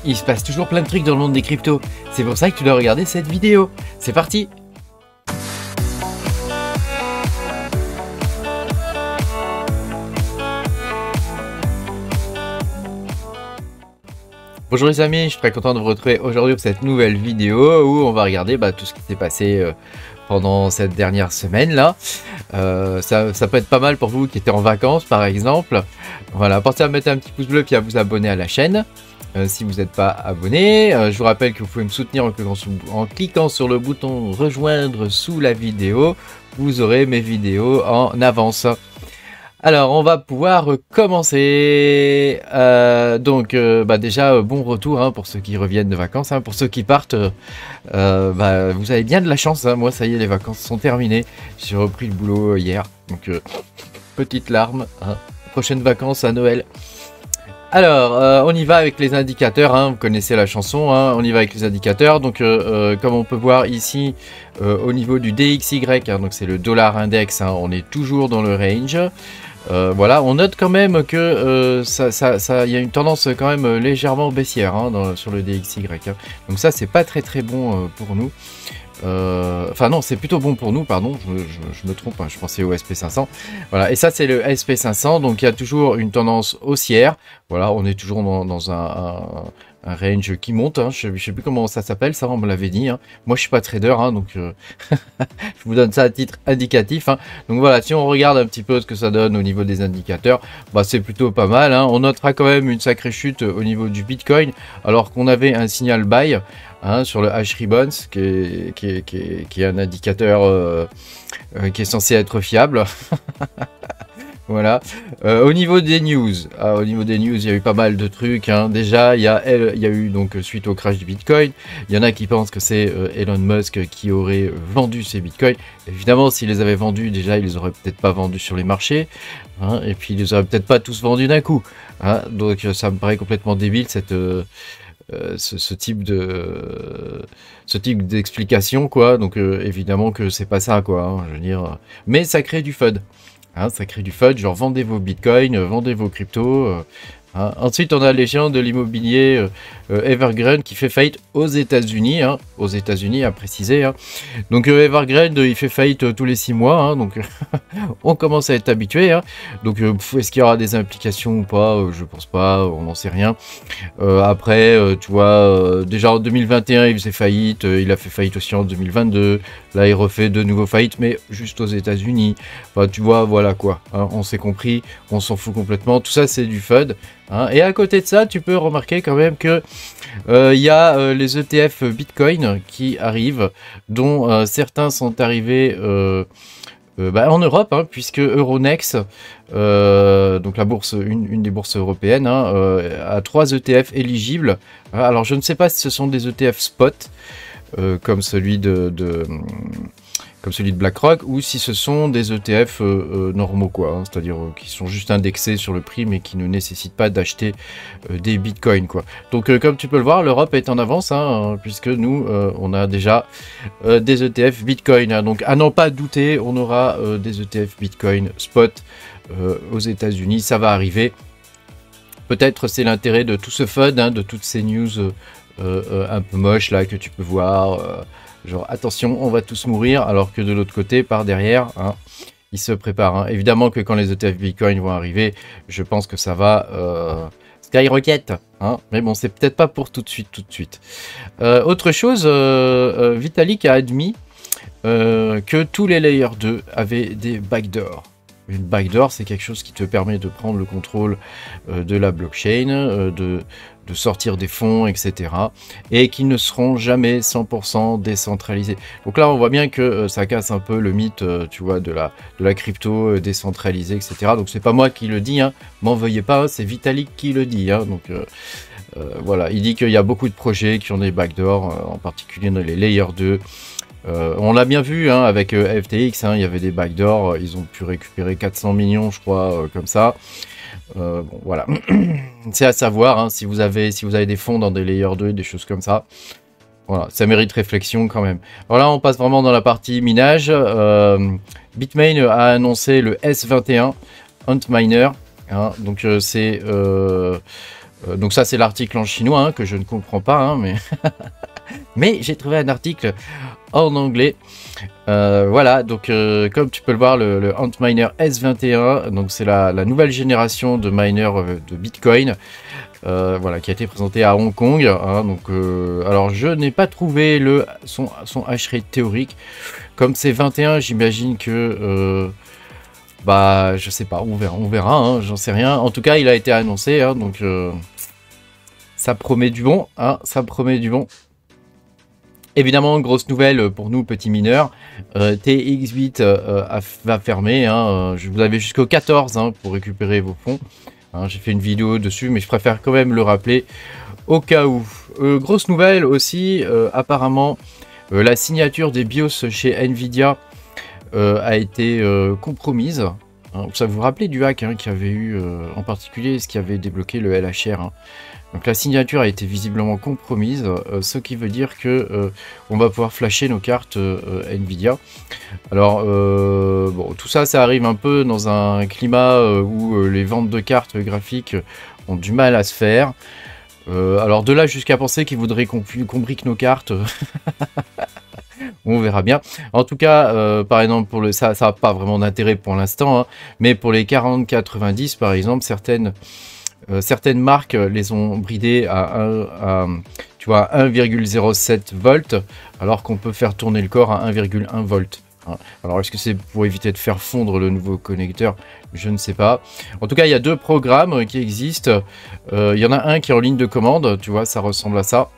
il se passe toujours plein de trucs dans le monde des cryptos. C'est pour ça que tu dois regarder cette vidéo. C'est parti! Bonjour les amis, je suis très content de vous retrouver aujourd'hui pour cette nouvelle vidéo où on va regarder tout ce qui s'est passé pendant cette dernière semaine là. Ça peut être pas mal pour vous qui étiez en vacances par exemple. Voilà, pensez à mettre un petit pouce bleu puis à vous abonner à la chaîne si vous n'êtes pas abonné. Je vous rappelle que vous pouvez me soutenir en cliquant sur le bouton rejoindre sous la vidéo. Vous aurez mes vidéos en avance. Alors, on va pouvoir commencer. Déjà, bon retour pour ceux qui reviennent de vacances. Pour ceux qui partent, vous avez bien de la chance. Moi, ça y est, les vacances sont terminées. J'ai repris le boulot hier. Donc, petite larme. Prochaines vacances à Noël. Alors, on y va avec les indicateurs. Vous connaissez la chanson. On y va avec les indicateurs. Donc, comme on peut voir ici, au niveau du DXY, donc c'est le dollar index, on est toujours dans le range. Voilà, on note quand même que y a une tendance quand même légèrement baissière sur le DXY. Donc ça, c'est pas très bon pour nous. Enfin non, c'est plutôt bon pour nous, pardon, je me trompe, je pensais au SP500. Voilà, et ça c'est le SP500, donc il y a toujours une tendance haussière. Voilà, on est toujours dans un range qui monte, je sais plus comment ça s'appelle, ça on me l'avait dit. Moi je suis pas trader, donc je vous donne ça à titre indicatif. Donc voilà, si on regarde un petit peu ce que ça donne au niveau des indicateurs, c'est plutôt pas mal. On notera quand même une sacrée chute au niveau du Bitcoin, alors qu'on avait un signal buy sur le H-Ribbons, qui est un indicateur qui est censé être fiable. Voilà. Au niveau des news, il y a eu pas mal de trucs. Déjà, il y a eu donc suite au crash du Bitcoin, il y en a qui pensent que c'est Elon Musk qui aurait vendu ses Bitcoins. Évidemment, s'il les avait vendus, déjà, il les aurait peut-être pas vendus sur les marchés, et puis il les aurait peut-être pas tous vendus d'un coup. Donc, ça me paraît complètement débile ce type d'explication, quoi. Donc, évidemment que c'est pas ça, quoi. Je veux dire, mais ça crée du FUD. Ça crée du FUD, genre vendez vos bitcoins, vendez vos cryptos. Ensuite, on a les géants de l'immobilier Evergrande qui fait faillite aux États-Unis, à préciser. Donc Evergrande, il fait faillite tous les 6 mois, donc on commence à être habitué. Donc est-ce qu'il y aura des implications ou pas? Je pense pas, on n'en sait rien. Après, tu vois, déjà en 2021, il faisait faillite, il a fait faillite aussi en 2022. Là, il refait de nouveau faillite, mais juste aux États-Unis. Enfin, tu vois, voilà quoi. On s'est compris, on s'en fout complètement. Tout ça, c'est du FUD. Et à côté de ça, tu peux remarquer quand même que il y a les ETF Bitcoin qui arrivent, dont certains sont arrivés en Europe, puisque Euronext, donc la bourse, une des bourses européennes, a 3 ETF éligibles. Alors je ne sais pas si ce sont des ETF spot, comme celui de BlackRock, ou si ce sont des ETF normaux, quoi, c'est-à-dire qui sont juste indexés sur le prix mais qui ne nécessitent pas d'acheter des bitcoins, quoi. Donc comme tu peux le voir, l'Europe est en avance, puisque nous on a déjà des ETF bitcoin, donc à n'en pas douter, on aura des ETF bitcoin spot aux États-Unis, ça va arriver. Peut-être c'est l'intérêt de tout ce FUD, de toutes ces news un peu moches là que tu peux voir. Genre attention, on va tous mourir, alors que de l'autre côté, par derrière, ils se préparent. Évidemment que quand les ETF Bitcoin vont arriver, je pense que ça va skyrocket. Mais bon, c'est peut-être pas pour tout de suite. Autre chose, Vitalik a admis que tous les Layer 2 avaient des backdoors. Une backdoor, c'est quelque chose qui te permet de prendre le contrôle de la blockchain, de sortir des fonds, etc. Et qui ne seront jamais 100% décentralisés. Donc là, on voit bien que ça casse un peu le mythe, tu vois, de la crypto décentralisée, etc. Donc c'est pas moi qui le dis, m'en veuillez pas, c'est Vitalik qui le dit. Donc voilà, il dit qu'il y a beaucoup de projets qui ont des backdoors, en particulier dans les Layer 2. On l'a bien vu avec FTX, il y avait des backdoors, ils ont pu récupérer 400 millions, je crois, comme ça. Bon, voilà, c'est à savoir si vous avez des fonds dans des Layer 2, des choses comme ça. Voilà, ça mérite réflexion quand même. Alors là, on passe vraiment dans la partie minage. Bitmain a annoncé le S21 Antminer. Donc c'est Donc ça, c'est l'article en chinois hein, que je ne comprends pas, hein, mais... mais j'ai trouvé un article en anglais. Voilà, donc comme tu peux le voir, le Antminer S21, donc c'est la nouvelle génération de miners de Bitcoin. Voilà, qui a été présenté à Hong Kong. Hein, donc, alors, je n'ai pas trouvé son hash rate théorique. Comme c'est 21, j'imagine que... bah, je sais pas, on verra, hein, j'en sais rien. En tout cas, il a été annoncé, hein, donc ça promet du bon, hein, ça promet du bon. Évidemment, grosse nouvelle pour nous, petits mineurs, TX8 va fermer. Hein, vous avez jusqu'au 14 hein, pour récupérer vos fonds. Hein, j'ai fait une vidéo dessus, mais je préfère quand même le rappeler au cas où. Grosse nouvelle aussi, apparemment, la signature des BIOS chez Nvidia a été compromise. Hein, ça vous rappelez du hack hein, qui avait eu, en particulier, ce qui avait débloqué le LHR. Hein. Donc la signature a été visiblement compromise, ce qui veut dire que on va pouvoir flasher nos cartes Nvidia. Alors bon, tout ça, ça arrive un peu dans un climat où les ventes de cartes graphiques ont du mal à se faire. Alors de là jusqu'à penser qu'ils voudraient qu'on brique nos cartes, on verra bien. En tout cas, par exemple, pour ça n'a pas vraiment d'intérêt pour l'instant, hein, mais pour les 4090 par exemple, certaines marques les ont bridées à 1,07 volts, alors qu'on peut faire tourner le corps à 1,1 volt. Alors, est-ce que c'est pour éviter de faire fondre le nouveau connecteur? Je ne sais pas. En tout cas, il y a deux programmes qui existent. Il y en a un qui est en ligne de commande, tu vois, ça ressemble à ça.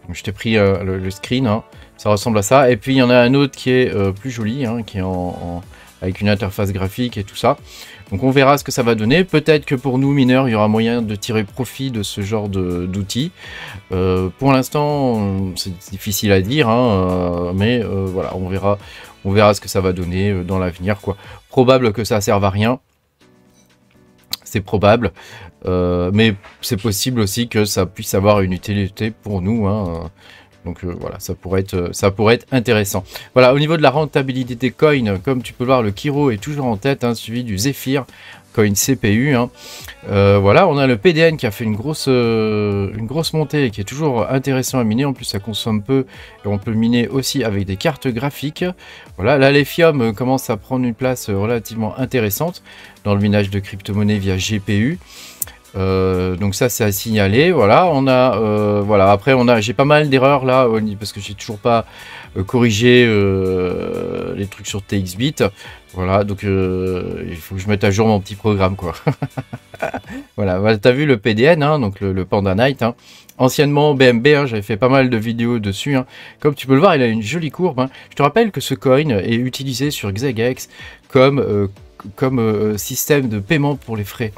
Donc, je t'ai pris le screen, hein. Ça ressemble à ça. Et puis, il y en a un autre qui est plus joli, hein, qui est avec une interface graphique et tout ça. Donc on verra ce que ça va donner. Peut-être que pour nous mineurs, il y aura moyen de tirer profit de ce genre d'outils. Pour l'instant, c'est difficile à dire, hein, mais voilà, on verra ce que ça va donner dans l'avenir, quoi. Probable que ça serve à rien. C'est probable. Mais c'est possible aussi que ça puisse avoir une utilité pour nous, hein. Donc voilà, ça pourrait être intéressant. Voilà, au niveau de la rentabilité des coins, comme tu peux le voir, le Kiro est toujours en tête, hein, suivi du Zephyr, coin CPU. Hein. Voilà, on a le PDN qui a fait une grosse montée et qui est toujours intéressant à miner. En plus, ça consomme peu et on peut le miner aussi avec des cartes graphiques. Voilà, là, l'Ethereum commence à prendre une place relativement intéressante dans le minage de crypto-monnaies via GPU. Donc ça c'est à signaler. Voilà, on a voilà, après j'ai pas mal d'erreurs là parce que j'ai toujours pas corrigé les trucs sur TX8. Voilà, donc il faut que je mette à jour mon petit programme, quoi. Voilà, t'as vu le PDN, hein, donc le Panda Night, hein. Anciennement BMB, hein, j'avais fait pas mal de vidéos dessus, hein. Comme tu peux le voir, il a une jolie courbe, hein. Je te rappelle que ce coin est utilisé sur XeGX comme système de paiement pour les frais.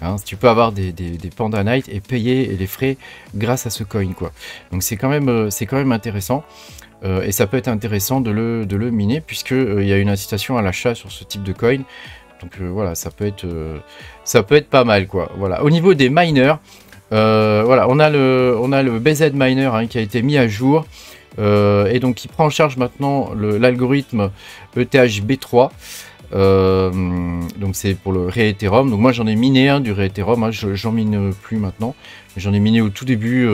Hein, tu peux avoir des Panda Night et payer les frais grâce à ce coin, quoi. Donc c'est quand même intéressant. Et ça peut être intéressant de le miner, puisque il y a une incitation à l'achat sur ce type de coin. Donc voilà, ça peut être pas mal, quoi. Voilà. Au niveau des miners, voilà, on a le BZ Miner, hein, qui a été mis à jour. Et donc qui prend en charge maintenant l'algorithme ETH-B3. Donc c'est pour le Re-Ethereum. Donc moi j'en ai miné un du Re-Ethereum, hein, j'en mine plus maintenant. J'en ai miné au tout début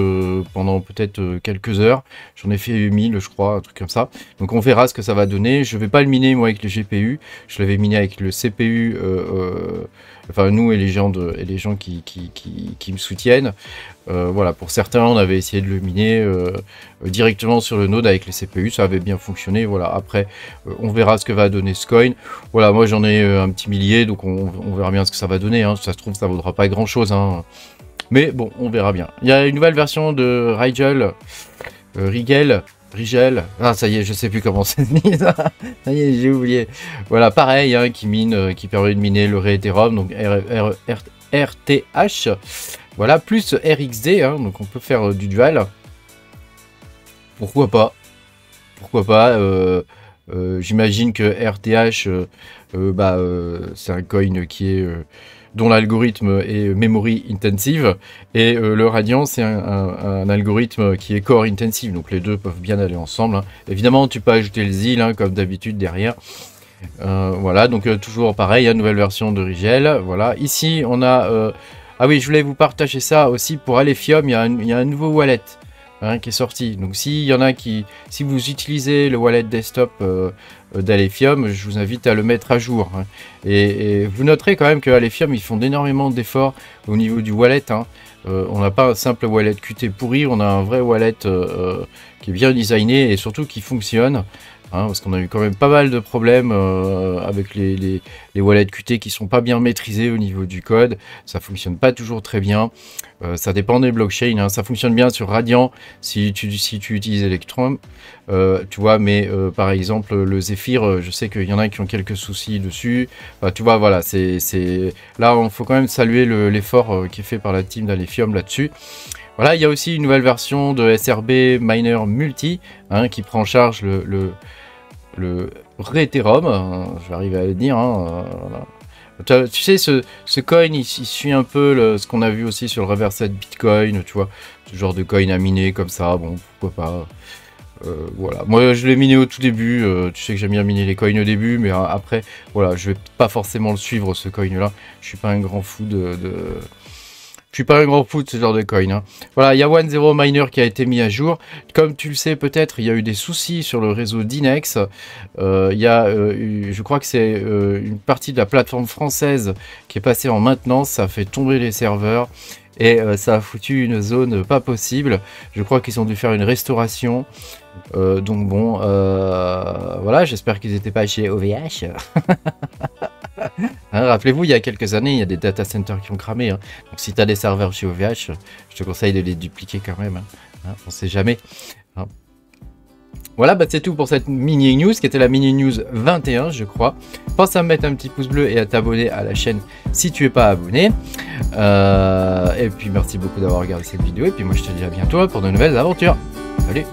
pendant peut-être quelques heures. J'en ai fait 1000 je crois, un truc comme ça. Donc on verra ce que ça va donner. Je vais pas le miner moi avec le GPU. Je l'avais miné avec le CPU. Enfin nous et les gens qui me soutiennent. Voilà, pour certains on avait essayé de le miner directement sur le node avec les CPU. Ça avait bien fonctionné. Voilà, après on verra ce que va donner ce coin. Voilà, moi j'en ai un petit millier. Donc on verra bien ce que ça va donner, hein. Si ça se trouve ça vaudra pas grand chose, hein. Mais bon, on verra bien. Il y a une nouvelle version de Rigel. Ah, ça y est, je sais plus comment c'est dit. Ça y est, j'ai oublié. Voilà, pareil, hein, qui permet de miner le Re-Ethereum, donc RTH. Voilà, plus RXD, hein, donc on peut faire du dual. Pourquoi pas? Pourquoi pas? J'imagine que RTH, c'est un coin qui est dont l'algorithme est memory intensive, et le Radiant c'est un algorithme qui est core intensive, donc les deux peuvent bien aller ensemble, hein. Évidemment tu peux ajouter le ZIL, hein, comme d'habitude derrière. Voilà, donc toujours pareil, hein, nouvelle version de Rigel. Voilà, ici on a Ah oui, je voulais vous partager ça aussi pour Alephium. Il y a un nouveau wallet qui est sorti. Donc s'il y en a si vous utilisez le wallet desktop d'Alephium, je vous invite à le mettre à jour. Et vous noterez quand même que Alephium, ils font énormément d'efforts au niveau du wallet. On n'a pas un simple wallet Qt pourri, on a un vrai wallet qui est bien designé et surtout qui fonctionne. Parce qu'on a eu quand même pas mal de problèmes avec les wallets Qt qui sont pas bien maîtrisés au niveau du code. Ça fonctionne pas toujours très bien. Ça dépend des blockchains. Ça fonctionne bien sur Radiant si tu utilises Electrum. Tu vois, mais par exemple le Zephyr, je sais qu'il y en a qui ont quelques soucis dessus. Tu vois, voilà, là, il faut quand même saluer l'effort qui est fait par la team d'Alephium là-dessus. Voilà, il y a aussi une nouvelle version de SRB Miner Multi qui prend en charge le Ethereum, je vais arriver à le dire. Voilà. Tu sais, ce coin, il suit un peu ce qu'on a vu aussi sur le reverset Bitcoin, tu vois, ce genre de coin à miner comme ça, bon, pourquoi pas. Voilà, moi je l'ai miné au tout début, tu sais que j'aime bien miner les coins au début, mais après, voilà, je vais pas forcément le suivre ce coin là, je suis pas un grand fou je suis pas un grand fou de ce genre de coin. Voilà, il y a 1.0 Miner qui a été mis à jour. Comme tu le sais peut-être, il y a eu des soucis sur le réseau d'Inex. Je crois que c'est une partie de la plateforme française qui est passée en maintenance. Ça a fait tomber les serveurs et ça a foutu une zone pas possible. Je crois qu'ils ont dû faire une restauration. Donc bon, voilà, j'espère qu'ils n'étaient pas chez OVH. Rappelez-vous, il y a quelques années, il y a des data centers qui ont cramé. Donc si tu as des serveurs chez OVH, je te conseille de les dupliquer quand même. On ne sait jamais. Voilà, c'est tout pour cette mini news qui était la mini news 21, je crois. Pense à me mettre un petit pouce bleu et à t'abonner à la chaîne si tu n'es pas abonné. Et puis merci beaucoup d'avoir regardé cette vidéo. Et puis moi je te dis à bientôt pour de nouvelles aventures. Salut!